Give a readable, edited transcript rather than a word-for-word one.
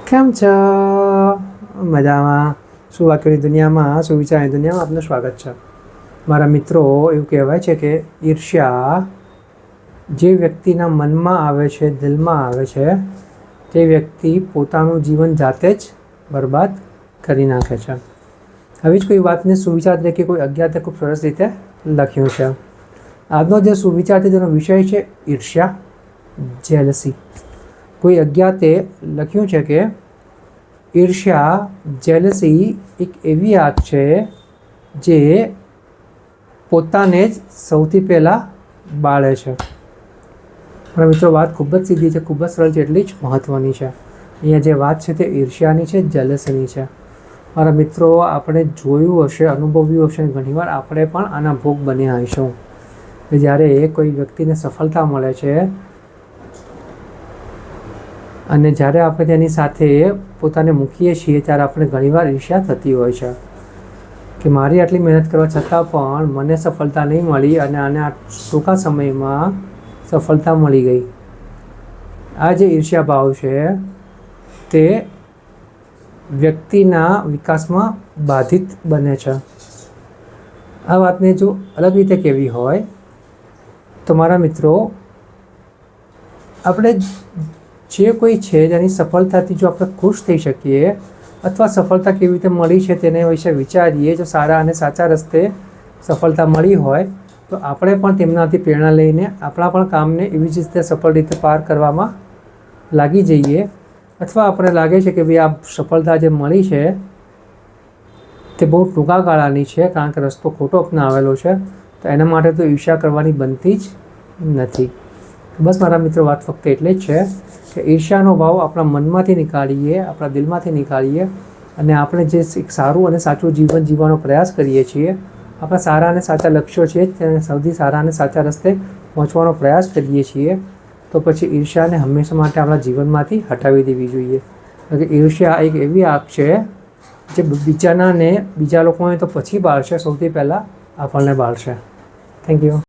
કેમ છો? મજામાં? સુવાક્યોની દુનિયામાં, સુવિચારની દુનિયામાં આપનું સ્વાગત છે. મારા મિત્રો, એવું કહેવાય છે કે ઈર્ષ્યા જે વ્યક્તિના મનમાં આવે છે, દિલમાં આવે છે, તે વ્યક્તિ પોતાનું જીવન જાતે જ બરબાદ કરી નાખે છે. આવી જ કોઈ વાતને સુવિચાર તરીકે કોઈ અજ્ઞાતે ખૂબ સરસ રીતે લખ્યું છે. આજનો જે સુવિચાર છે તેનો વિષય છે ઈર્ષ્યા, જેલસી. કોઈ અજ્ઞાતે લખ્યું છે કે ઈર્ષ્યા, જેલસી એક એવી આગ છે જે પોતાને જ સૌથી પહેલાં બાળે છે. મારા મિત્રો, વાત ખૂબ જ સીધી છે, ખૂબ જ સરળ છે, એટલી જ મહત્ત્વની છે. અહીંયા જે વાત છે તે ઈર્ષ્યાની છે, જેલસીની છે. મારા મિત્રો, આપણે જોયું હશે, અનુભવ્યું હશે, ઘણીવાર આપણે પણ આના ભોગ બન્યા હશું. જ્યારે કોઈ વ્યક્તિને સફળતા મળે છે અને જ્યારે આપણે તેની સાથે પોતાને મૂકીએ છીએ ત્યારે આપણે ઘણીવાર ઈર્ષ્યા થતી હોય છે કે મારી આટલી મહેનત કરવા છતાં પણ મને સફળતા નહીં મળી અને આને આ ટૂંકા સમયમાં સફળતા મળી ગઈ. આ જે ઈર્ષ્યા ભાવ છે તે વ્યક્તિના વિકાસમાં બાધિત બને છે. આ વાતને જો અલગ રીતે કહેવી હોય તો મારા મિત્રો, આપણે જે કોઈ છે તેની સફળતાથી જો આપણે ખુશ થઈ શકીએ અથવા સફળતા કેવી રીતે મળી છે તેને વિશે વિચારીએ, જો સારા અને સાચા રસ્તે સફળતા મળી હોય તો આપણે પણ તેમનાથી પ્રેરણા લઈને આપણા પણ કામને એવી જ રીતે સફળ રીતે પાર કરવામાં લાગી જઈએ. અથવા આપણે લાગે છે કે ભાઈ આ સફળતા જે મળી છે તે બહુ ટૂંકા ગાળાની છે કારણ કે રસ્તો ખોટો અપનાવેલો છે, તો એના માટે તો ઈર્ષ્યા કરવાની બનતી જ નથી. બસ મારા મિત્રો, વાત ફક્ત એટલે જ છે કે ઈર્ષ્યાનો ભાવ આપણા મનમાંથી નીકાળીએ, આપણા દિલમાંથી નીકાળીએ અને આપણે જે એક સારું અને સાચું જીવન જીવવાનો પ્રયાસ કરીએ છીએ, આપણા સારા અને સાચા લક્ષ્યો છે તેને સૌથી સારા અને સાચા રસ્તે પહોંચવાનો પ્રયાસ કરીએ છીએ, તો પછી ઈર્ષ્યાને હંમેશા માટે આપણા જીવનમાંથી હટાવી દેવી જોઈએ. કારણ કે ઈર્ષ્યા એક એવી આગ છે જે બીજા લોકોને તો પછી બાળશે, સૌથી પહેલાં આપણને બાળશે. Thank you.